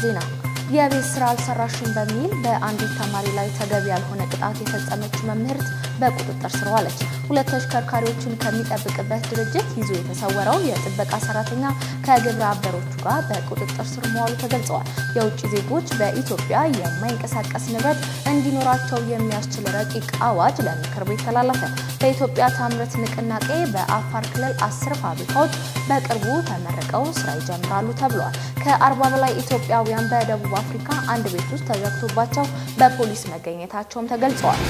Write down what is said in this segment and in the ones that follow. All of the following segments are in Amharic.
ዜና የቤት ስራ አልሰራሽም በሚል በአንዲት ተማሪ ላይ ተገቢ ያልሆነ ቅጣት የፈጸመች መምህርት በቁጥጥር ስር ዋለች። ሁለት ተሽከርካሪዎችን ከሚጠብቅበት ድርጅት ይዞ የተሰወረው የጥበቃ ሰራተኛ ከግብረ አበሮቹ ጋር በቁጥጥር ስር መዋሉ ተገልጿል። የውጭ ዜጎች በኢትዮጵያ የማይንቀሳቀስ ንብረት እንዲኖራቸው የሚያስችል ረቂቅ አዋጅ ለምክር ቤት ተላለፈ። በኢትዮጵያ ታምርት ንቅናቄ በአፋር ክልል 10 ፋብሪካዎች በቅርቡ ተመርቀው ስራ ይጀምራሉ ተብሏል። ከ40 በላይ ኢትዮጵያውያን በደቡብ አፍሪካ አንድ ቤት ውስጥ ተዘግቶባቸው በፖሊስ መገኘታቸውም ተገልጿል።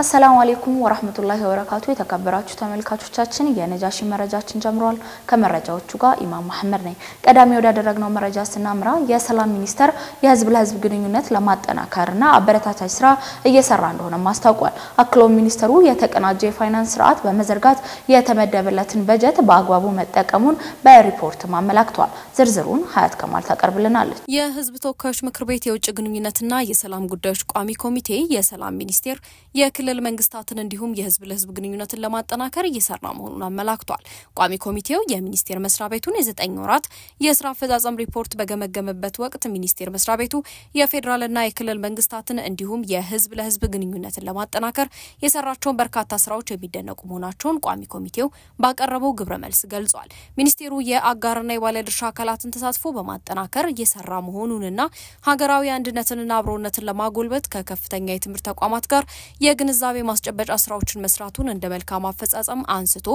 السلام عليكم ورحمة الله وبركاته የተከበራችሁ ተመልካቾቻችን የነጃሺ መረጃችን ጀምሯል ከመረጃዎቹ ጋር ኢማም መሐመድ ነኝ ቀዳሚ ወዳደረግነው መረጃ ስናምራ የሰላም ሚኒስተር የህዝብ ለህዝብ ግንኙነት ለማጠናከርና አበረታታች ስራ እየሰራ እንደሆነ ማስታወቋል አክሎ ሚኒስተሩ የተቀናጀ የፋይናንስ ስርዓት በመዘርጋት የተመደበለትን በጀት በአግባቡ መጠቀሙን በሪፖርት ማመላክቷል ዝርዝሩን ሀያት ከማል ታቀርብልናለች የህዝብ ተወካዮች ምክር ቤት የውጭ ግንኙነትና የሰላም ጉዳዮች ቋሚ ኮሚቴ የሰላም ሚኒስተር የክልል መንግስታትን እንዲሁም የህዝብ ለህዝብ ግንኙነትን ለማጠናከር እየሰራ መሆኑን አመላክቷል ቋሚ ኮሚቴው የሚኒስተር መስሪያ ቤቱን የ9 ወራት የስራ አፈጻጸም ሪፖርት በገመገመበት ወቅት ሚኒስተር መስሪያ ቤቱ የፌደራልና የክልል መንግስታትን እንዲሁም የህዝብ ለህዝብ ግንኙነትን ለማጠናከር የሰራቸውን በርካታ ስራዎች የሚደነቁ መሆናቸውን ቋሚ ኮሚቴው ባቀረበው ግብረ መልስ ገልጿል ሚኒስተሩ የአጋርና የባለድርሻ አካላትን ተሳትፎ በማጠናከር እየሰራ መሆኑንና ሀገራዊ አንድነትንና አብሮነትን ለማጎልበት ከከፍተኛ የትምህርት ተቋማት ጋር የግንዛቤ ማስጨበጫ ስራዎችን መስራቱን እንደ መልካም አፈጻጸም አንስቶ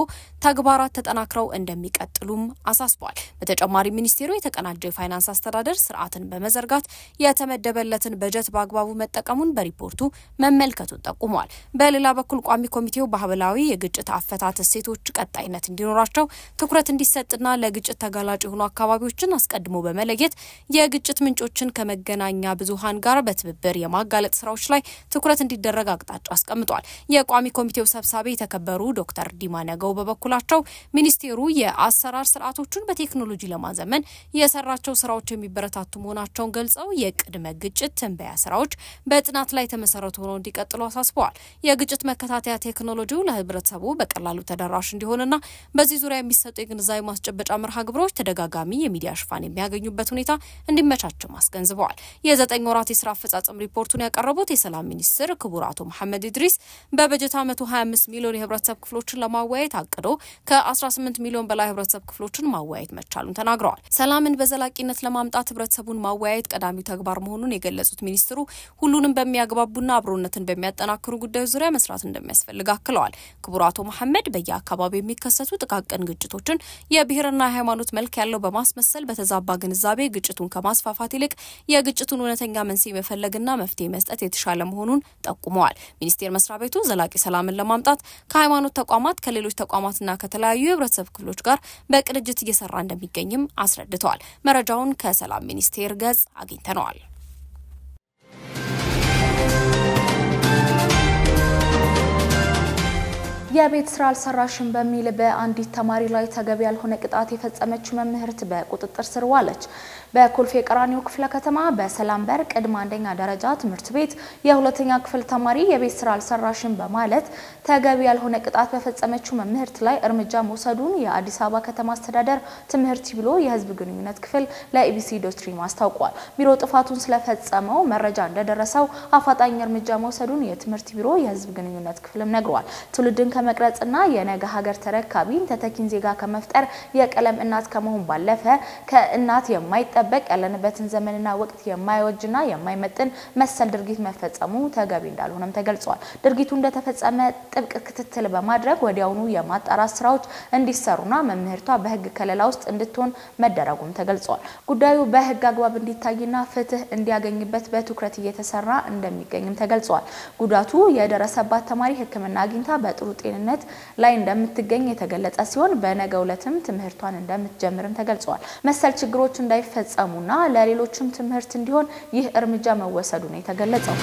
ተግባራት ተጠናክረው እንደሚቀጥሉም አሳስቧል በተጨማሪ ሚኒስተሩ የተቀናጀ የፋይናንስ አስተዳደር ስርዓትን በመዘርጋት የተመደበለትን በጀት በአግባቡ መጠቀሙን በሪፖርቱ መመልከቱን ጠቁሟል በሌላ በኩል ቋሚ ኮሚቴው ባህላዊ የግጭት አፈታት እሴቶች ቀጣይነት እንዲኖራቸው ትኩረት እንዲሰጥና ለግጭት ተጋላጭ የሆኑ አካባቢዎችን አስቀድሞ በመለየት የግጭት ምንጮችን ከመገናኛ ብዙሃን ጋር በትብብር የማጋለጥ ስራዎች ላይ ትኩረት እንዲደረግ አቅጣጫ አስቀምጧል የቋሚ ኮሚቴው ሰብሳቢ የተከበሩ ዶክተር ዲማ ነገው በበኩላቸው ሚኒስተሩ የአሰራር ስርዓቶችን በቴክኖሎጂ ለማዘመን የሰራቸው ስራዎች የሚበረታቱ መሆናቸውን ገልጸው የቅድመ ግጭት ትንበያ ስራዎች በጥናት ላይ ተመሰረቱ ሆነው እንዲቀጥሉ አሳስበዋል የግጭት መከታተያ ቴክኖሎጂው ለህብረተሰቡ በቀላሉ ተደራሽ እንዲሆንና በዚህ ዙሪያ የሚሰጡ የግንዛቤ ማስጨበጫ መርሃ ግብሮች ተደጋጋሚ የሚዲያ ሽፋን የሚያገኙበት ሁኔታ እንዲመቻቸው አስገንዝበዋል የ9 ወራት የስራ አፈጻጸም ሪፖርቱን ያቀረቡት የሰላም ሚኒስትር ክቡር አቶ መሐመድ ኢድሪስ በበጀት ዓመቱ 25 ሚሊዮን የህብረተሰብ ክፍሎችን ለማዋየት አቅዶ ከ18 ሚሊዮን በላይ ህብረተሰብ ክፍሎችን ማዋየት መቻሉን ተናግረዋል ሰላምን በዘላቂነት ለማምጣት ህብረተሰቡን ማዋየት ቀዳሚው ተግባር መሆኑን የገለጹት ሚኒስትሩ ሁሉንም በሚያግባቡና አብሮነትን በሚያጠናክሩ ጉዳዮች ዙሪያ መስራት እንደሚያስፈልግ አክለዋል ክቡር አቶ መሐመድ በየአካባቢው የሚከሰቱ ጥቃቅን ግጭቶችን የብሔርና ሃይማኖት መልክ ያለው በማስመሰል በተዛባ ግንዛቤ ግጭቱን ከማስፋፋት ይልቅ የግጭቱን እውነተኛ መንስኤ መፈለግና መፍትሄ መስጠት የተሻለ መሆኑን ጠቁመዋል ሚኒስተር መስሪያ ቤቱ ዘላቂ ሰላምን ለማምጣት ከሃይማኖት ተቋማት ከሌሎች ተቋማትና ከተለያዩ የህብረተሰብ ክፍሎች ጋር በቅንጅት እየሰራ እንደሚገኝም አስረድተዋል መረጃውን ከሰላም ሚኒስተር ገጽ አግኝተናል የቤት ስራ አልሰራሽም በሚል በአንዲት ተማሪ ላይ ተገቢ ያልሆነ ቅጣት የፈጸመች መምህርት በቁጥጥር ስር ዋለች በኮልፌ ቀራኒዮ ክፍለ ከተማ በሰላም በር ቅድመ አንደኛ ደረጃ ትምህርት ቤት የሁለተኛ ክፍል ተማሪ የቤት ስራ አልሰራሽም በማለት ተገቢ ያልሆነ ቅጣት በፈጸመችው መምህርት ላይ እርምጃ መውሰዱን የአዲስ አበባ ከተማ አስተዳደር ትምህርት ቢሮ የህዝብ ግንኙነት ክፍል ለኢቢሲ ዶስትሪም አስታውቋል ቢሮ ጥፋቱን ስለፈጸመው መረጃ እንደደረሰው አፋጣኝ እርምጃ መውሰዱን የትምህርት ቢሮ የህዝብ ግንኙነት ክፍልም ነግሯል ትውልድን ከመቅረጽና የነገ ሀገር ተረካቢን ተተኪን ዜጋ ከመፍጠር የቀለም እናት ከመሆን ባለፈ ከእናት የማይጠበቅ ያለንበትን ዘመንና ወቅት የማይወጅና የማይመጥን መሰል ድርጊት መፈጸሙ ተገቢ እንዳልሆነም ተገልጿል ድርጊቱ እንደተፈጸመ ጥብቅ ክትትል በማድረግ ወዲያውኑ የማጣራት ስራዎች እንዲሰሩና መምህርቷ በህግ ከለላ ውስጥ እንድትሆን መደረጉም ተገልጿል ጉዳዩ በህግ አግባብ እንዲታይና ፍትህ እንዲያገኝበት በትኩረት እየተሰራ እንደሚገኝም ተገልጿል ጉዳቱ የደረሰባት ተማሪ ህክምና አግኝታ በጥሩ ጤንነት ላይ እንደምትገኝ የተገለጸ ሲሆን በነገው ዕለትም ትምህርቷን እንደምትጀምርም ተገልጿል መሰል ችግሮች እንዳይፈጸሙና ለሌሎችም ትምህርት እንዲሆን ይህ እርምጃ መወሰዱ ነው የተገለጸው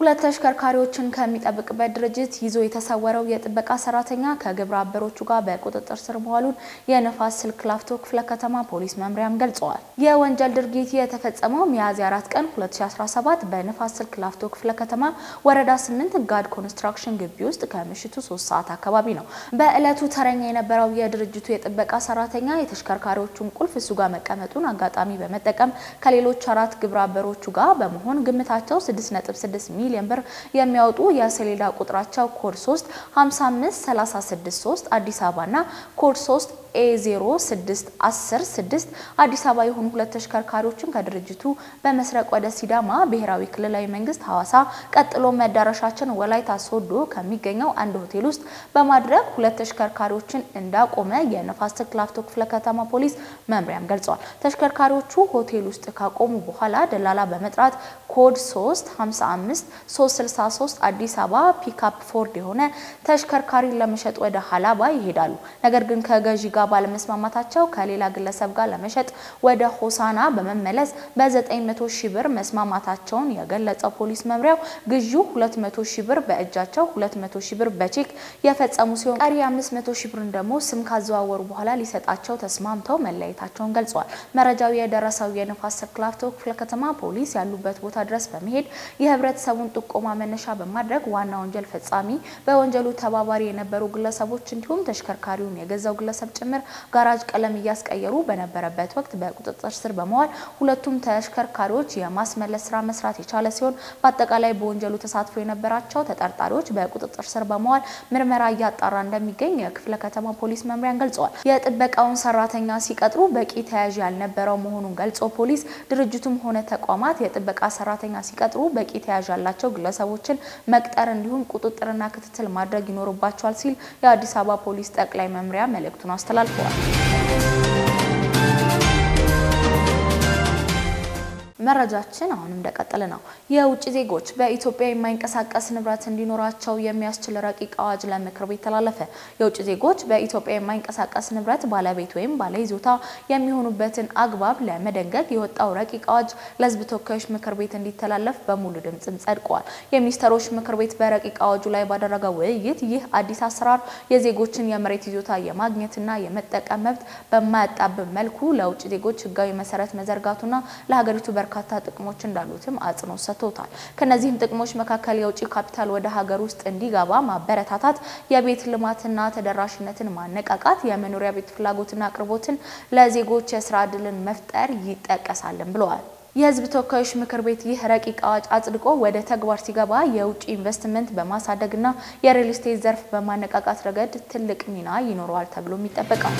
ሁለት ተሽከርካሪዎችን ከሚጠብቅበት ድርጅት ይዞ የተሰወረው የጥበቃ ሰራተኛ ከግብረ አበሮቹ ጋር በቁጥጥር ስር መዋሉን የንፋስ ስልክ ላፍቶ ክፍለ ከተማ ፖሊስ መምሪያም ገልጸዋል። የወንጀል ድርጊት የተፈጸመው ሚያዝያ 4 ቀን 2017 በንፋስ ስልክ ላፍቶ ክፍለ ከተማ ወረዳ 8 ጋድ ኮንስትራክሽን ግቢ ውስጥ ከምሽቱ 3 ሰዓት አካባቢ ነው። በእለቱ ተረኛ የነበረው የድርጅቱ የጥበቃ ሰራተኛ የተሽከርካሪዎቹን ቁልፍ እሱ ጋር መቀመጡን አጋጣሚ በመጠቀም ከሌሎች 4 ግብረ አበሮቹ ጋር በመሆን ግምታቸው 6.6 ሚሊዮን ብር የሚያወጡ የሰሌዳ ቁጥራቸው ኮድ 3 55363 አዲስ አበባና ኮድ 3 A0610 አዲስ አበባ የሆኑ ሁለት ተሽከርካሪዎችን ከድርጅቱ በመስረቅ ወደ ሲዳማ ብሔራዊ ክልላዊ መንግስት ሐዋሳ ቀጥሎ መዳረሻችን ወላይታ ሶዶ ከሚገኘው አንድ ሆቴል ውስጥ በማድረግ ሁለት ተሽከርካሪዎችን እንዳቆመ የንፋስ ስልክ ላፍቶ ክፍለ ከተማ ፖሊስ መምሪያም ገልጿል። ተሽከርካሪዎቹ ሆቴል ውስጥ ካቆሙ በኋላ ደላላ በመጥራት ኮድ 3 55363 አዲስ አበባ ፒክአፕ ፎርድ የሆነ ተሽከርካሪ ለመሸጥ ወደ ሐላባ ይሄዳሉ። ነገር ግን ከገዢ ጋር ባለመስማማታቸው ከሌላ ግለሰብ ጋር ለመሸጥ ወደ ሆሳና በመመለስ በ900 ሺህ ብር መስማማታቸውን የገለጸው ፖሊስ መምሪያው ግዢው 200 ሺህ ብር በእጃቸው 200 ሺህ ብር በቼክ የፈጸሙ ሲሆን ቀሪ 500 ሺህ ብር ደግሞ ስም ካዘዋወሩ በኋላ ሊሰጣቸው ተስማምተው መለያየታቸውን ገልጿል። መረጃው የደረሰው የንፋስ ስልክ ላፍቶ ክፍለ ከተማ ፖሊስ ያሉበት ቦታ ድረስ በመሄድ የህብረተሰቡን ጥቆማ መነሻ በማድረግ ዋና ወንጀል ፈጻሚ በወንጀሉ ተባባሪ የነበሩ ግለሰቦች እንዲሁም ተሽከርካሪውን የገዛው ግለሰብ ጭምር ጋራጅ ቀለም እያስቀየሩ በነበረበት ወቅት በቁጥጥር ስር በመዋል ሁለቱም ተሽከርካሪዎች የማስመለስ ስራ መስራት የቻለ ሲሆን በአጠቃላይ በወንጀሉ ተሳትፎ የነበራቸው ተጠርጣሪዎች በቁጥጥር ስር በመዋል ምርመራ እያጣራ እንደሚገኝ የክፍለ ከተማ ፖሊስ መምሪያን ገልጸዋል። የጥበቃውን ሰራተኛ ሲቀጥሩ በቂ ተያዥ ያልነበረው መሆኑን ገልጾ ፖሊስ ድርጅቱም ሆነ ተቋማት የጥበቃ ሰራተኛ ሲቀጥሩ በቂ ተያዥ ያላቸው ግለሰቦችን መቅጠር እንዲሁም ቁጥጥርና ክትትል ማድረግ ይኖርባቸዋል ሲል የአዲስ አበባ ፖሊስ ጠቅላይ መምሪያ መልእክቱን አስተላልፈዋል። መረጃችን አሁንም እንደቀጠለ ነው። የውጭ ዜጎች በኢትዮጵያ የማይንቀሳቀስ ንብረት እንዲኖራቸው የሚያስችል ረቂቅ አዋጅ ለምክር ቤት ተላለፈ። የውጭ ዜጎች በኢትዮጵያ የማይንቀሳቀስ ንብረት ባለቤት ወይም ባለይዞታ የሚሆኑበትን አግባብ ለመደንገግ የወጣው ረቂቅ አዋጅ ለሕዝብ ተወካዮች ምክር ቤት እንዲተላለፍ በሙሉ ድምጽም ጸድቋል። የሚኒስትሮች ምክር ቤት በረቂቅ አዋጁ ላይ ባደረገው ውይይት ይህ አዲስ አሰራር የዜጎችን የመሬት ይዞታ የማግኘትና የመጠቀም መብት በማያጣብብ መልኩ ለውጭ ዜጎች ሕጋዊ መሰረት መዘርጋቱና ለሀገሪቱ በርካታ ጥቅሞች እንዳሉትም አጽንኦት ሰጥቶታል። ከነዚህም ጥቅሞች መካከል የውጭ ካፒታል ወደ ሀገር ውስጥ እንዲገባ ማበረታታት፣ የቤት ልማትና ተደራሽነትን ማነቃቃት፣ የመኖሪያ ቤት ፍላጎትና አቅርቦትን ለዜጎች የስራ ዕድልን መፍጠር ይጠቀሳልም ብለዋል። የሕዝብ ተወካዮች ምክር ቤት ይህ ረቂቅ አዋጅ አጽድቆ ወደ ተግባር ሲገባ የውጭ ኢንቨስትመንት በማሳደግና የሪል ስቴት ዘርፍ በማነቃቃት ረገድ ትልቅ ሚና ይኖረዋል ተብሎም ይጠበቃል።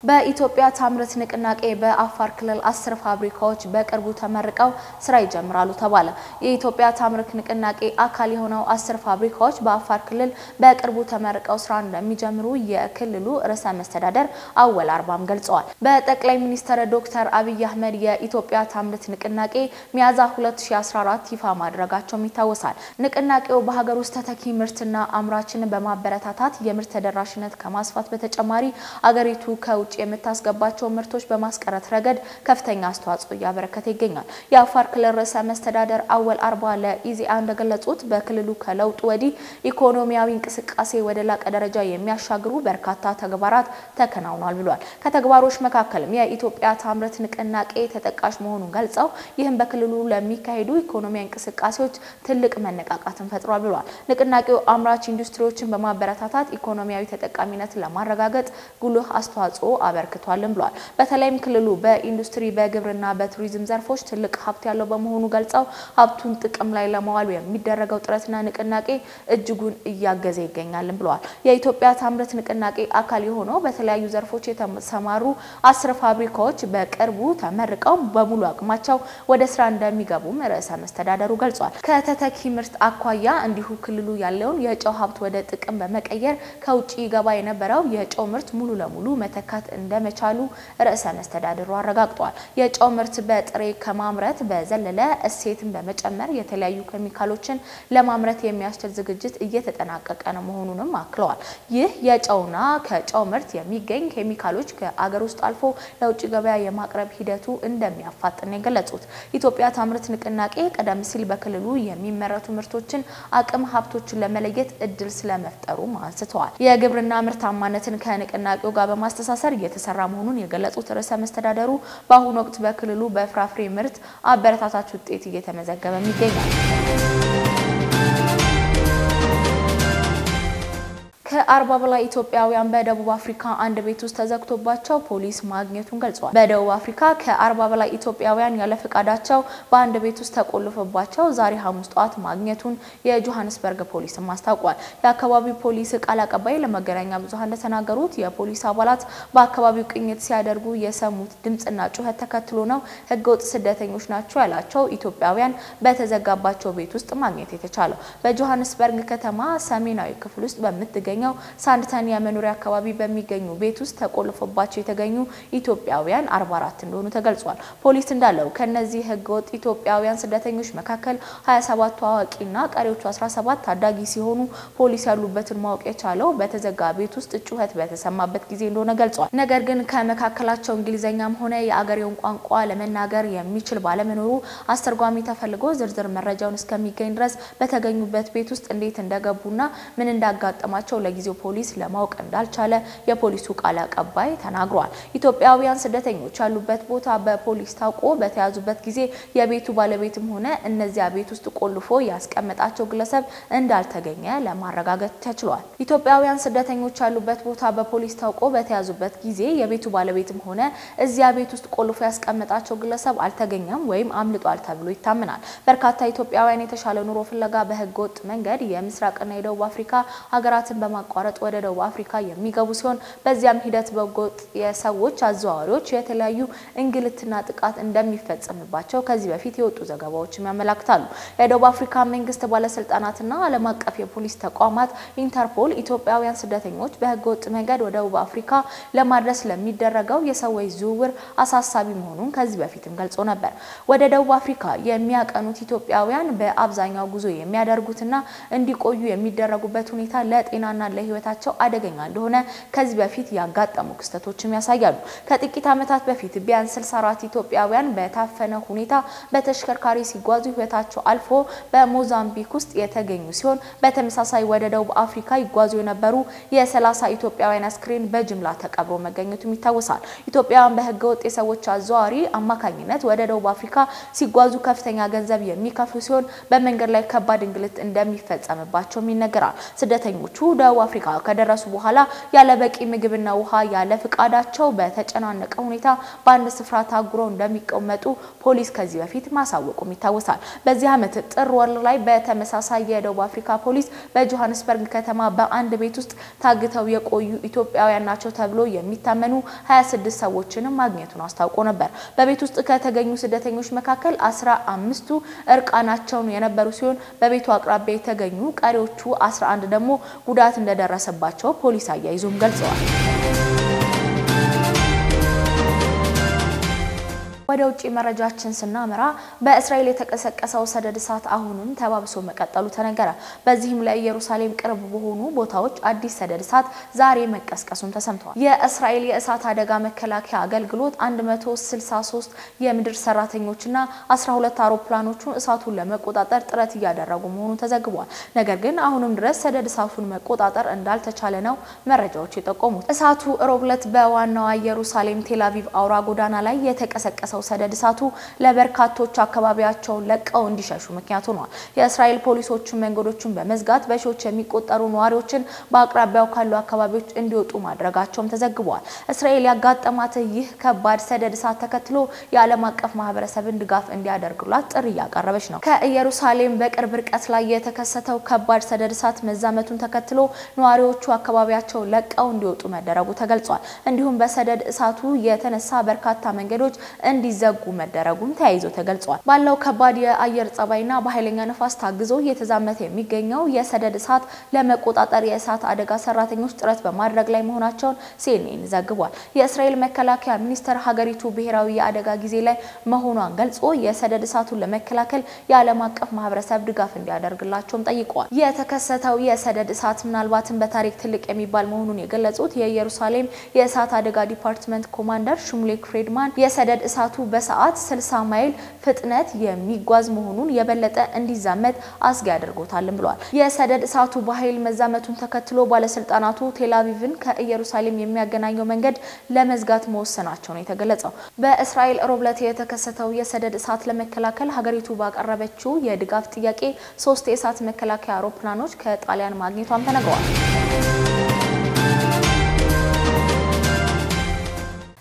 በኢትዮጵያ ታምርት ንቅናቄ በአፋር ክልል 10 ፋብሪካዎች በቅርቡ ተመርቀው ስራ ይጀምራሉ ተባለ። የኢትዮጵያ ታምርት ንቅናቄ አካል የሆነው 10 ፋብሪካዎች በአፋር ክልል በቅርቡ ተመርቀው ስራ እንደሚጀምሩ የክልሉ ርዕሰ መስተዳደር አወል አርባም ገልጸዋል። በጠቅላይ ሚኒስትር ዶክተር አብይ አህመድ የኢትዮጵያ ታምርት ንቅናቄ ሚያዝያ 2014 ይፋ ማድረጋቸው ይታወሳል። ንቅናቄው በሀገር ውስጥ ተተኪ ምርትና አምራችን በማበረታታት የምርት ተደራሽነት ከማስፋት በተጨማሪ አገሪቱ ከውጭ የምታስገባቸው ምርቶች በማስቀረት ረገድ ከፍተኛ አስተዋጽኦ እያበረከተ ይገኛል። የአፋር ክልል ርዕሰ መስተዳደር አወል አርባ ለኢዜአ እንደገለጹት በክልሉ ከለውጥ ወዲህ ኢኮኖሚያዊ እንቅስቃሴ ወደ ላቀ ደረጃ የሚያሻግሩ በርካታ ተግባራት ተከናውኗል ብሏል። ከተግባሮች መካከልም የኢትዮጵያ ታምርት ንቅናቄ ተጠቃሽ መሆኑን ገልጸው ይህም በክልሉ ለሚካሄዱ ኢኮኖሚያዊ እንቅስቃሴዎች ትልቅ መነቃቃትን ፈጥሯል ብሏል። ንቅናቄው አምራች ኢንዱስትሪዎችን በማበረታታት ኢኮኖሚያዊ ተጠቃሚነትን ለማረጋገጥ ጉልህ አስተዋጽኦ አበርክቷልም ብሏል። በተለይም ክልሉ በኢንዱስትሪ በግብርና በቱሪዝም ዘርፎች ትልቅ ሀብት ያለው በመሆኑ ገልጸው ሀብቱን ጥቅም ላይ ለማዋል የሚደረገው ጥረትና ንቅናቄ እጅጉን እያገዘ ይገኛልም ብለዋል። የኢትዮጵያ ታምርት ንቅናቄ አካል የሆነው በተለያዩ ዘርፎች የተሰማሩ 10 ፋብሪካዎች በቅርቡ ተመርቀው በሙሉ አቅማቸው ወደ ስራ እንደሚገቡም ርዕሰ መስተዳደሩ ገልጿል። ከተተኪ ምርት አኳያ እንዲሁ ክልሉ ያለውን የጨው ሀብት ወደ ጥቅም በመቀየር ከውጪ ገባ የነበረው የጨው ምርት ሙሉ ለሙሉ መተካት እንደመቻሉ ርዕሰ መስተዳድሩ አረጋግጧል። የጨው ምርት በጥሬ ከማምረት በዘለለ እሴትን በመጨመር የተለያዩ ኬሚካሎችን ለማምረት የሚያስችል ዝግጅት እየተጠናቀቀ ነው መሆኑንም አክለዋል። ይህ የጨውና ከጨው ምርት የሚገኝ ኬሚካሎች ከአገር ውስጥ አልፎ ለውጭ ገበያ የማቅረብ ሂደቱ እንደሚያፋጥን የገለጹት ኢትዮጵያ ታምርት ንቅናቄ ቀደም ሲል በክልሉ የሚመረቱ ምርቶችን አቅም ሀብቶችን ለመለየት እድል ስለመፍጠሩ አንስተዋል። የግብርና ምርታማነትን ከንቅናቄው ጋር በማስተሳሰር እየተሰራ መሆኑን የገለጹት ርዕሰ መስተዳደሩ በአሁኑ ወቅት በክልሉ በፍራፍሬ ምርት አበረታታች ውጤት እየተመዘገበ ይገኛል። ከ40 በላይ ኢትዮጵያውያን በደቡብ አፍሪካ አንድ ቤት ውስጥ ተዘግቶባቸው ፖሊስ ማግኘቱን ገልጿል። በደቡብ አፍሪካ ከ40 በላይ ኢትዮጵያውያን ያለ ፍቃዳቸው በአንድ ቤት ውስጥ ተቆልፎባቸው ዛሬ ሐሙስ ጧት ማግኘቱን የጆሃንስበርግ ፖሊስም አስታውቋል። የአካባቢው ፖሊስ ቃል አቀባይ ለመገናኛ ብዙሃን እንደተናገሩት የፖሊስ አባላት በአካባቢው ቅኝት ሲያደርጉ የሰሙት ድምጽና ጩኸት ተከትሎ ነው ህገወጥ ስደተኞች ናቸው ያላቸው ኢትዮጵያውያን በተዘጋባቸው ቤት ውስጥ ማግኘት የተቻለው። በጆሃንስበርግ ከተማ ሰሜናዊ ክፍል ውስጥ በምትገኝ ሳንድተን የመኖሪያ አካባቢ በሚገኙ ቤት ውስጥ ተቆልፎባቸው የተገኙ ኢትዮጵያውያን 44 እንደሆኑ ተገልጿል። ፖሊስ እንዳለው ከነዚህ ህገወጥ ኢትዮጵያውያን ስደተኞች መካከል 27 አዋቂና ቀሪዎቹ 17 ታዳጊ ሲሆኑ ፖሊስ ያሉበትን ማወቅ የቻለው በተዘጋ ቤት ውስጥ ጩኸት በተሰማበት ጊዜ እንደሆነ ገልጿል። ነገር ግን ከመካከላቸው እንግሊዘኛም ሆነ የአገሬውን ቋንቋ ለመናገር የሚችል ባለመኖሩ አስተርጓሚ ተፈልጎ ዝርዝር መረጃውን እስከሚገኝ ድረስ በተገኙበት ቤት ውስጥ እንዴት እንደገቡና ምን እንዳጋጠማቸው ለጊዜው ፖሊስ ለማወቅ እንዳልቻለ የፖሊሱ ቃል አቀባይ ተናግሯል። ኢትዮጵያውያን ስደተኞች ያሉበት ቦታ በፖሊስ ታውቆ በተያዙበት ጊዜ የቤቱ ባለቤትም ሆነ እነዚያ ቤት ውስጥ ቆልፎ ያስቀመጣቸው ግለሰብ እንዳልተገኘ ለማረጋገጥ ተችሏል። ኢትዮጵያውያን ስደተኞች ያሉበት ቦታ በፖሊስ ታውቆ በተያዙበት ጊዜ የቤቱ ባለቤትም ሆነ እዚያ ቤት ውስጥ ቆልፎ ያስቀመጣቸው ግለሰብ አልተገኘም ወይም አምልጧል ተብሎ ይታመናል። በርካታ ኢትዮጵያውያን የተሻለ ኑሮ ፍለጋ በህገወጥ መንገድ የምስራቅና የደቡብ አፍሪካ ሀገራትን ማቋረጥ ወደ ደቡብ አፍሪካ የሚገቡ ሲሆን በዚያም ሂደት በጎጥ የሰዎች አዘዋዋሪዎች የተለያዩ እንግልትና ጥቃት እንደሚፈጸምባቸው ከዚህ በፊት የወጡ ዘገባዎች ያመለክታሉ። የደቡብ አፍሪካ መንግስት ባለስልጣናትና ዓለም አቀፍ የፖሊስ ተቋማት ኢንተርፖል ኢትዮጵያውያን ስደተኞች በህገወጥ መንገድ ወደ ደቡብ አፍሪካ ለማድረስ ለሚደረገው የሰዎች ዝውውር አሳሳቢ መሆኑን ከዚህ በፊትም ገልጾ ነበር። ወደ ደቡብ አፍሪካ የሚያቀኑት ኢትዮጵያውያን በአብዛኛው ጉዞ የሚያደርጉትና እንዲቆዩ የሚደረጉበት ሁኔታ ለጤናና ለህይወታቸው አደገኛ እንደሆነ ከዚህ በፊት ያጋጠሙ ክስተቶችም ያሳያሉ። ከጥቂት ዓመታት በፊት ቢያንስ 64 ኢትዮጵያውያን በታፈነ ሁኔታ በተሽከርካሪ ሲጓዙ ህይወታቸው አልፎ በሞዛምቢክ ውስጥ የተገኙ ሲሆን በተመሳሳይ ወደ ደቡብ አፍሪካ ይጓዙ የነበሩ የ30 ኢትዮጵያውያን አስክሬን በጅምላ ተቀብሮ መገኘቱም ይታወሳል። ኢትዮጵያውያን በህገወጥ የሰዎች አዘዋዋሪ አማካኝነት ወደ ደቡብ አፍሪካ ሲጓዙ ከፍተኛ ገንዘብ የሚከፍሉ ሲሆን በመንገድ ላይ ከባድ እንግልት እንደሚፈጸምባቸው ይነገራል። ስደተኞቹ ደቡብ አፍሪካ ከደረሱ በኋላ ያለ በቂ ምግብና ውሃ ያለ ፍቃዳቸው በተጨናነቀ ሁኔታ በአንድ ስፍራ ታጉረው እንደሚቀመጡ ፖሊስ ከዚህ በፊት ማሳወቁም ይታወሳል። በዚህ ዓመት ጥር ወር ላይ በተመሳሳይ የደቡብ አፍሪካ ፖሊስ በጆሃንስበርግ ከተማ በአንድ ቤት ውስጥ ታግተው የቆዩ ኢትዮጵያውያን ናቸው ተብሎ የሚታመኑ 26 ሰዎችን ማግኘቱን አስታውቆ ነበር። በቤት ውስጥ ከተገኙ ስደተኞች መካከል 15ቱ እርቃናቸውን የነበሩ ሲሆን በቤቱ አቅራቢያ የተገኙ ቀሪዎቹ 11 ደግሞ ጉዳት እንደደረሰባቸው ፖሊስ አያይዞም ገልጸዋል። ወደ ውጪ መረጃችን ስናመራ በእስራኤል የተቀሰቀሰው ሰደድ እሳት አሁንም ተባብሶ መቀጠሉ ተነገረ። በዚህም ለኢየሩሳሌም ቅርብ በሆኑ ቦታዎች አዲስ ሰደድ እሳት ዛሬ መቀስቀሱን ተሰምቷል። የእስራኤል የእሳት አደጋ መከላከያ አገልግሎት 163 የምድር ሰራተኞችና 12 አውሮፕላኖቹን እሳቱን ለመቆጣጠር ጥረት እያደረጉ መሆኑ ተዘግቧል። ነገር ግን አሁንም ድረስ ሰደድ እሳቱን መቆጣጠር እንዳልተቻለ ነው መረጃዎች የጠቆሙት። እሳቱ ሮብለት በዋናው ኢየሩሳሌም ቴልአቪቭ አውራ ጎዳና ላይ የተቀሰቀሰው ሰደድ እሳቱ ለበርካቶች አካባቢያቸውን ለቀው እንዲሸሹ ምክንያት ሆኗል። የእስራኤል ፖሊሶች መንገዶችን በመዝጋት በሺዎች የሚቆጠሩ ነዋሪዎችን በአቅራቢያው ካሉ አካባቢዎች እንዲወጡ ማድረጋቸውም ተዘግቧል። እስራኤል ያጋጠማት ይህ ከባድ ሰደድ እሳት ተከትሎ የዓለም አቀፍ ማህበረሰብን ድጋፍ እንዲያደርጉላት ጥሪ ያቀረበች ነው። ከኢየሩሳሌም በቅርብ ርቀት ላይ የተከሰተው ከባድ ሰደድ እሳት መዛመቱን ተከትሎ ነዋሪዎቹ አካባቢያቸው ለቀው እንዲወጡ መደረጉ ተገልጿል። እንዲሁም በሰደድ እሳቱ የተነሳ በርካታ መንገዶች እንዲዘጉ መደረጉም ተያይዞ ተገልጿል። ባለው ከባድ የአየር ጸባይና በኃይለኛ ነፋስ ታግዞ የተዛመተ የሚገኘው የሰደድ እሳት ለመቆጣጠር የእሳት አደጋ ሰራተኞች ጥረት በማድረግ ላይ መሆናቸውን CNN ዘግቧል። የእስራኤል መከላከያ ሚኒስቴር ሀገሪቱ ብሔራዊ የአደጋ ጊዜ ላይ መሆኗን ገልጾ የሰደድ እሳቱን ለመከላከል የዓለም አቀፍ ማህበረሰብ ድጋፍ እንዲያደርግላቸውም ጠይቀዋል። የተከሰተው የሰደድ እሳት ምናልባትም በታሪክ ትልቅ የሚባል መሆኑን የገለጹት የኢየሩሳሌም የእሳት አደጋ ዲፓርትመንት ኮማንደር ሹሙሌክ ፍሬድማን የሰደድ እሳቱ በሰዓት 60 ማይል ፍጥነት የሚጓዝ መሆኑን የበለጠ እንዲዛመት አስጊ ያደርጎታልም ብለዋል። የሰደድ እሳቱ በኃይል መዛመቱን ተከትሎ ባለስልጣናቱ ቴልአቪቭን ከኢየሩሳሌም የሚያገናኘው መንገድ ለመዝጋት መወሰናቸው ነው የተገለጸው። በእስራኤል ሮብለት የተከሰተው የሰደድ እሳት ለመከላከል ሀገሪቱ ባቀረበችው የድጋፍ ጥያቄ 3 የእሳት መከላከያ አውሮፕላኖች ከጣሊያን ማግኘቷም ተነግሯል።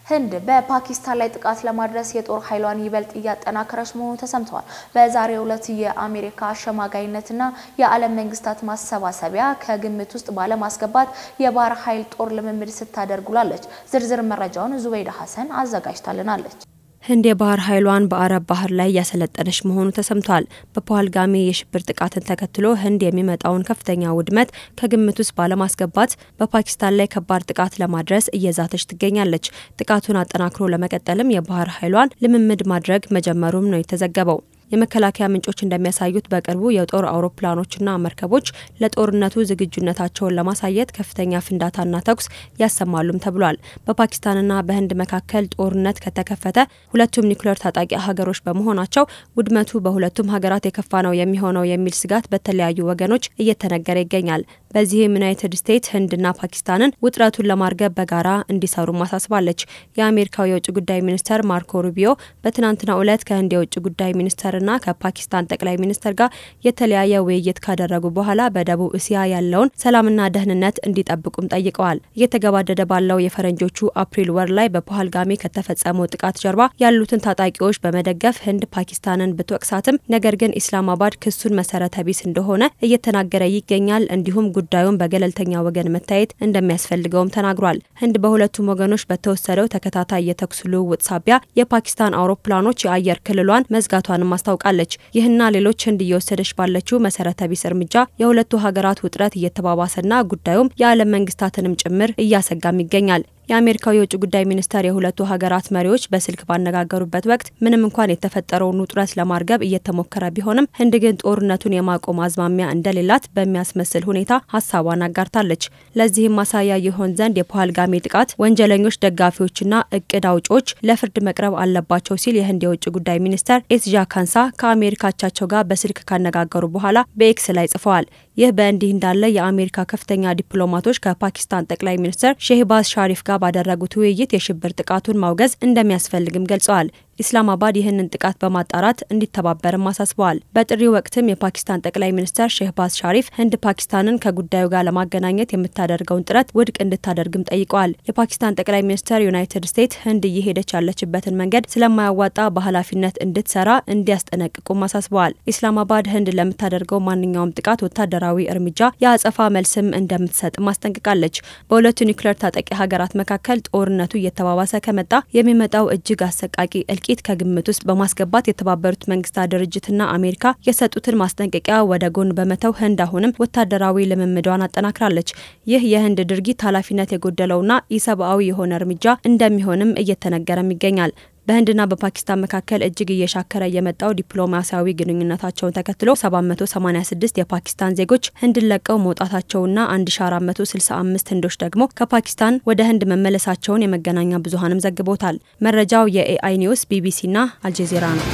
ህንድ በፓኪስታን ላይ ጥቃት ለማድረስ የጦር ኃይሏን ይበልጥ እያጠናከረች መሆኑ ተሰምቷል። በዛሬው ዕለት የአሜሪካ አሸማጋይነትና የዓለም መንግስታት ማሰባሰቢያ ከግምት ውስጥ ባለማስገባት የባህር ኃይል ጦር ልምምድ ስታደርጉላለች። ዝርዝር መረጃውን ዙበይዳ ሐሰን አዘጋጅታለናለች። ህንድ የባህር ኃይሏን በአረብ ባህር ላይ ያሰለጠነች መሆኑ ተሰምቷል። በፖልጋሚ የሽብር ጥቃትን ተከትሎ ህንድ የሚመጣውን ከፍተኛ ውድመት ከግምት ውስጥ ባለማስገባት በፓኪስታን ላይ ከባድ ጥቃት ለማድረስ እየዛተች ትገኛለች። ጥቃቱን አጠናክሮ ለመቀጠልም የባህር ኃይሏን ልምምድ ማድረግ መጀመሩም ነው የተዘገበው። የመከላከያ ምንጮች እንደሚያሳዩት በቅርቡ የጦር አውሮፕላኖችና መርከቦች ለጦርነቱ ዝግጁነታቸውን ለማሳየት ከፍተኛ ፍንዳታና ተኩስ ያሰማሉም ተብሏል። በፓኪስታንና በህንድ መካከል ጦርነት ከተከፈተ ሁለቱም ኒውክሌር ታጣቂ ሀገሮች በመሆናቸው ውድመቱ በሁለቱም ሀገራት የከፋ ነው የሚሆነው የሚል ስጋት በተለያዩ ወገኖች እየተነገረ ይገኛል። በዚህም ዩናይትድ ስቴትስ ህንድና ፓኪስታንን ውጥረቱን ለማርገብ በጋራ እንዲሰሩ ማሳስባለች። የአሜሪካው የውጭ ጉዳይ ሚኒስተር ማርኮ ሩቢዮ በትናንትናው ዕለት ከህንድ የውጭ ጉዳይ ሚኒስተርና ከፓኪስታን ጠቅላይ ሚኒስተር ጋር የተለያየ ውይይት ካደረጉ በኋላ በደቡብ እስያ ያለውን ሰላምና ደህንነት እንዲጠብቁም ጠይቀዋል። እየተገባደደ ባለው የፈረንጆቹ አፕሪል ወር ላይ በፖልጋሚ ከተፈጸመው ጥቃት ጀርባ ያሉትን ታጣቂዎች በመደገፍ ህንድ ፓኪስታንን ብትወቅሳትም ነገር ግን ኢስላማባድ ክሱን መሰረተ ቢስ እንደሆነ እየተናገረ ይገኛል። እንዲሁም ጉዳዩን በገለልተኛ ወገን መታየት እንደሚያስፈልገውም ተናግሯል። ህንድ በሁለቱም ወገኖች በተወሰደው ተከታታይ የተኩስ ልውውጥ ሳቢያ የፓኪስታን አውሮፕላኖች የአየር ክልሏን መዝጋቷን ማስታወቃለች። ይህና ሌሎች ህንድ እየወሰደች ባለችው መሰረተ ቢስ እርምጃ የሁለቱ ሀገራት ውጥረት እየተባባሰና ጉዳዩም የዓለም መንግስታትንም ጭምር እያሰጋም ይገኛል። የአሜሪካው የውጭ ጉዳይ ሚኒስተር የሁለቱ ሀገራት መሪዎች በስልክ ባነጋገሩበት ወቅት ምንም እንኳን የተፈጠረውን ውጥረት ለማርገብ እየተሞከረ ቢሆንም ህንድ ግን ጦርነቱን የማቆም አዝማሚያ እንደሌላት በሚያስመስል ሁኔታ ሀሳቧን አጋርታለች። ለዚህም ማሳያ ይሆን ዘንድ የፖልጋሚ ጥቃት ወንጀለኞች ደጋፊዎችና እቅድ አውጪዎች ለፍርድ መቅረብ አለባቸው ሲል የህንድ የውጭ ጉዳይ ሚኒስተር ኤስ ጃካንሳ ከአሜሪካቻቸው ጋር በስልክ ካነጋገሩ በኋላ በኤክስ ላይ ጽፈዋል። ይህ በእንዲህ እንዳለ የአሜሪካ ከፍተኛ ዲፕሎማቶች ከፓኪስታን ጠቅላይ ሚኒስትር ሼህባዝ ሻሪፍ ጋር ባደረጉት ውይይት የሽብር ጥቃቱን ማውገዝ እንደሚያስፈልግም ገልጸዋል። ኢስላማባድ ይህንን ጥቃት በማጣራት እንዲተባበርም አሳስበዋል። በጥሪው ወቅትም የፓኪስታን ጠቅላይ ሚኒስትር ሼህባዝ ሻሪፍ ህንድ ፓኪስታንን ከጉዳዩ ጋር ለማገናኘት የምታደርገውን ጥረት ውድቅ እንድታደርግም ጠይቀዋል። የፓኪስታን ጠቅላይ ሚኒስትር ዩናይትድ ስቴትስ ህንድ እየሄደች ያለችበትን መንገድ ስለማያዋጣ በኃላፊነት እንድትሰራ እንዲያስጠነቅቁም አሳስበዋል። ኢስላማባድ ህንድ ለምታደርገው ማንኛውም ጥቃት ወታደራዊ እርምጃ የአጸፋ መልስም እንደምትሰጥም አስጠንቅቃለች። በሁለቱ ኒውክሌር ታጣቂ ሀገራት መካከል ጦርነቱ እየተባባሰ ከመጣ የሚመጣው እጅግ አሰቃቂ እልቂት ከግምት ውስጥ በማስገባት የተባበሩት መንግስታት ድርጅትና አሜሪካ የሰጡትን ማስጠንቀቂያ ወደ ጎን በመተው ህንድ አሁንም ወታደራዊ ልምምዷን አጠናክራለች። ይህ የህንድ ድርጊት ኃላፊነት የጎደለውና ኢሰብአዊ የሆነ እርምጃ እንደሚሆንም እየተነገረም ይገኛል። በህንድና በፓኪስታን መካከል እጅግ እየሻከረ የመጣው ዲፕሎማሲያዊ ግንኙነታቸውን ተከትሎ 786 የፓኪስታን ዜጎች ህንድን ለቀው መውጣታቸውና 1465 ህንዶች ደግሞ ከፓኪስታን ወደ ህንድ መመለሳቸውን የመገናኛ ብዙሃንም ዘግቦታል። መረጃው የኤአይ ኒውስ፣ ቢቢሲና አልጀዚራ ነው።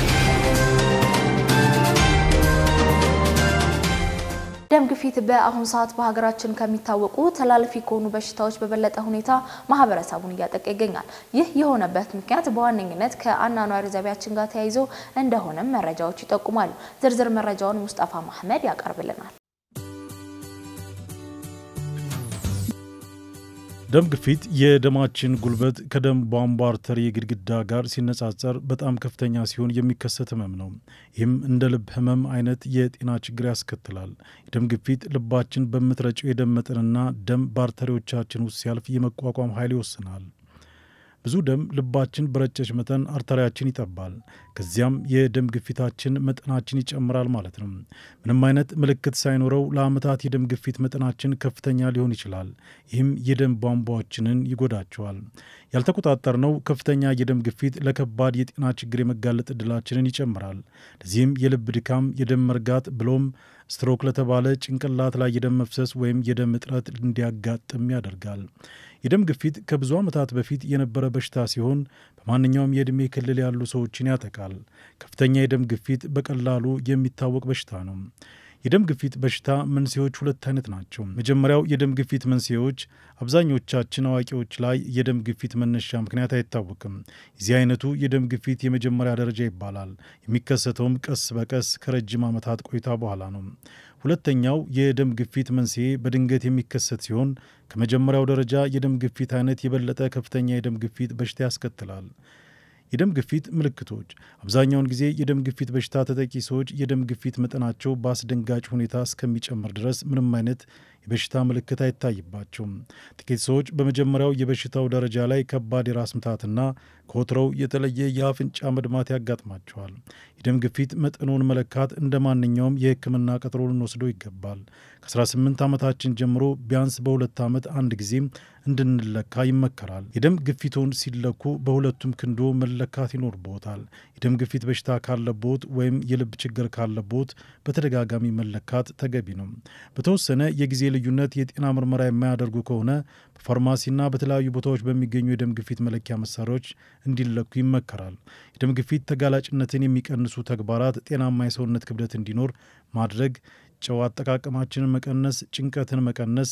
ደም ግፊት በአሁን ሰዓት በሀገራችን ከሚታወቁ ተላላፊ ከሆኑ በሽታዎች በበለጠ ሁኔታ ማህበረሰቡን እያጠቀ ይገኛል። ይህ የሆነበት ምክንያት በዋነኝነት ከአኗኗር ዘይቤያችን ጋር ተያይዞ እንደሆነም መረጃዎች ይጠቁማሉ። ዝርዝር መረጃውን ሙስጣፋ መሐመድ ያቀርብልናል። ደም ግፊት የደማችን ጉልበት ከደም ቧንቧ አርተሪ ግድግዳ ጋር ሲነጻጸር በጣም ከፍተኛ ሲሆን የሚከሰት ህመም ነው። ይህም እንደ ልብ ህመም አይነት የጤና ችግር ያስከትላል። ደም ግፊት ልባችን በምትረጨው የደም መጠንና ደም በአርተሪዎቻችን ውስጥ ሲያልፍ የመቋቋም ኃይል ይወስናል። ብዙ ደም ልባችን በረጨች መጠን አርተሪያችን ይጠባል። ከዚያም የደም ግፊታችን መጠናችን ይጨምራል ማለት ነው። ምንም አይነት ምልክት ሳይኖረው ለዓመታት የደም ግፊት መጠናችን ከፍተኛ ሊሆን ይችላል። ይህም የደም ቧንቧዎችንን ይጎዳቸዋል። ያልተቆጣጠርነው ከፍተኛ የደም ግፊት ለከባድ የጤና ችግር የመጋለጥ ዕድላችንን ይጨምራል። ለዚህም የልብ ድካም፣ የደም መርጋት ብሎም ስትሮክ ለተባለ ጭንቅላት ላይ የደም መፍሰስ ወይም የደም እጥረት እንዲያጋጥም ያደርጋል። የደም ግፊት ከብዙ ዓመታት በፊት የነበረ በሽታ ሲሆን በማንኛውም የዕድሜ ክልል ያሉ ሰዎችን ያጠቃል። ከፍተኛ የደም ግፊት በቀላሉ የሚታወቅ በሽታ ነው። የደም ግፊት በሽታ መንስኤዎች ሁለት አይነት ናቸው። መጀመሪያው የደም ግፊት መንስኤዎች አብዛኞቻችን አዋቂዎች ላይ የደም ግፊት መነሻ ምክንያት አይታወቅም። የዚህ አይነቱ የደም ግፊት የመጀመሪያ ደረጃ ይባላል። የሚከሰተውም ቀስ በቀስ ከረጅም ዓመታት ቆይታ በኋላ ነው። ሁለተኛው የደም ግፊት መንስኤ በድንገት የሚከሰት ሲሆን ከመጀመሪያው ደረጃ የደም ግፊት አይነት የበለጠ ከፍተኛ የደም ግፊት በሽታ ያስከትላል። የደም ግፊት ምልክቶች አብዛኛውን ጊዜ የደም ግፊት በሽታ ተጠቂ ሰዎች የደም ግፊት መጠናቸው በአስደንጋጭ ሁኔታ እስከሚጨምር ድረስ ምንም አይነት የበሽታ ምልክት አይታይባቸውም። ጥቂት ሰዎች በመጀመሪያው የበሽታው ደረጃ ላይ ከባድ የራስ ምታትና ከወትሮው የተለየ የአፍንጫ መድማት ያጋጥማቸዋል። የደም ግፊት መጠኑን መለካት እንደ ማንኛውም የሕክምና ቀጠሮ ልንወስደው ይገባል። ከ18 ዓመታችን ጀምሮ ቢያንስ በሁለት ዓመት አንድ ጊዜ እንድንለካ ይመከራል። የደም ግፊቶን ሲለኩ በሁለቱም ክንዶ መለካት ይኖርቦታል። የደም ግፊት በሽታ ካለቦት ወይም የልብ ችግር ካለቦት በተደጋጋሚ መለካት ተገቢ ነው። በተወሰነ የጊዜ ልዩነት የጤና ምርመራ የማያደርጉ ከሆነ በፋርማሲና በተለያዩ ቦታዎች በሚገኙ የደም ግፊት መለኪያ መሳሪያዎች እንዲለኩ ይመከራል። የደም ግፊት ተጋላጭነትን የሚቀንሱ ተግባራት ጤናማ የሰውነት ክብደት እንዲኖር ማድረግ፣ ጨው አጠቃቀማችንን መቀነስ፣ ጭንቀትን መቀነስ፣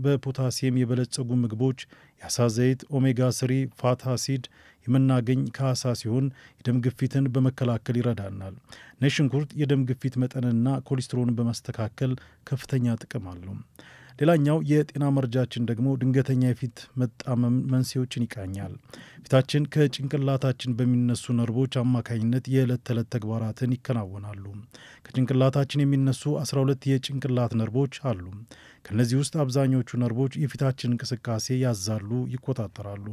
በፖታሲየም የበለጸጉ ምግቦች፣ የአሳ ዘይት፣ ኦሜጋ 3 ፋት አሲድ የምናገኝ ከአሳ ሲሆን የደም ግፊትን በመከላከል ይረዳናል። ነጭ ሽንኩርት የደም ግፊት መጠንና ኮሌስትሮልን በማስተካከል ከፍተኛ ጥቅም አለው። ሌላኛው የጤና መረጃችን ደግሞ ድንገተኛ የፊት መጣመም መንስኤዎችን ይቃኛል። ፊታችን ከጭንቅላታችን በሚነሱ ነርቮች አማካኝነት የዕለት ተዕለት ተግባራትን ይከናወናሉ። ከጭንቅላታችን የሚነሱ 12 የጭንቅላት ነርቮች አሉ። ከነዚህ ውስጥ አብዛኞቹ ነርቮች የፊታችን እንቅስቃሴ ያዛሉ፣ ይቆጣጠራሉ።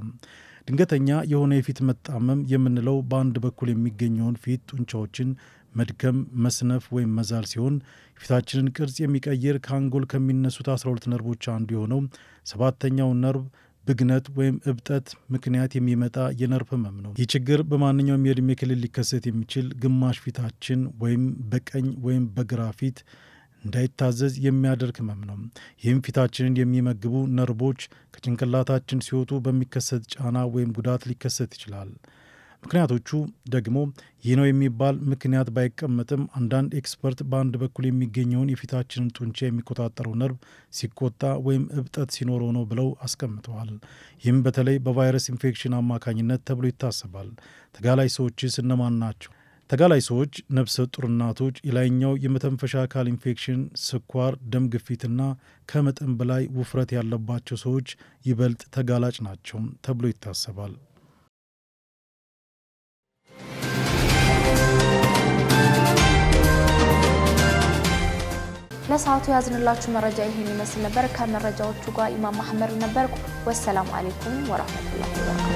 ድንገተኛ የሆነ የፊት መጣመም የምንለው በአንድ በኩል የሚገኘውን ፊት ጡንቻዎችን መድከም፣ መስነፍ ወይም መዛል ሲሆን የፊታችንን ቅርጽ የሚቀይር ከአንጎል ከሚነሱት 12 ነርቮች አንዱ የሆነው ሰባተኛው ነርቭ ብግነት ወይም እብጠት ምክንያት የሚመጣ የነርቭ ህመም ነው። ይህ ችግር በማንኛውም የዕድሜ ክልል ሊከሰት የሚችል ግማሽ ፊታችን ወይም በቀኝ ወይም በግራ ፊት እንዳይታዘዝ የሚያደርግ ህመም ነው። ይህም ፊታችንን የሚመግቡ ነርቮች ከጭንቅላታችን ሲወጡ በሚከሰት ጫና ወይም ጉዳት ሊከሰት ይችላል። ምክንያቶቹ ደግሞ ይህ ነው የሚባል ምክንያት ባይቀመጥም አንዳንድ ኤክስፐርት በአንድ በኩል የሚገኘውን የፊታችንን ጡንቻ የሚቆጣጠረው ነርቭ ሲቆጣ ወይም እብጠት ሲኖረው ነው ብለው አስቀምጠዋል። ይህም በተለይ በቫይረስ ኢንፌክሽን አማካኝነት ተብሎ ይታሰባል። ተጋላጭ ሰዎችስ እነማን ናቸው? ተጋላጭ ሰዎች ነፍሰ ጡር እናቶች፣ የላይኛው የመተንፈሻ አካል ኢንፌክሽን፣ ስኳር፣ ደም ግፊትና ከመጠን በላይ ውፍረት ያለባቸው ሰዎች ይበልጥ ተጋላጭ ናቸው ተብሎ ይታሰባል። ለሰዓቱ ያዝንላችሁ መረጃ ይሄን ይመስል ነበር። ከመረጃዎቹ ጋር ኢማም አህመድ ነበርኩ። ወሰላሙ አለይኩም ወራህመቱላሂ ወበረካቱ።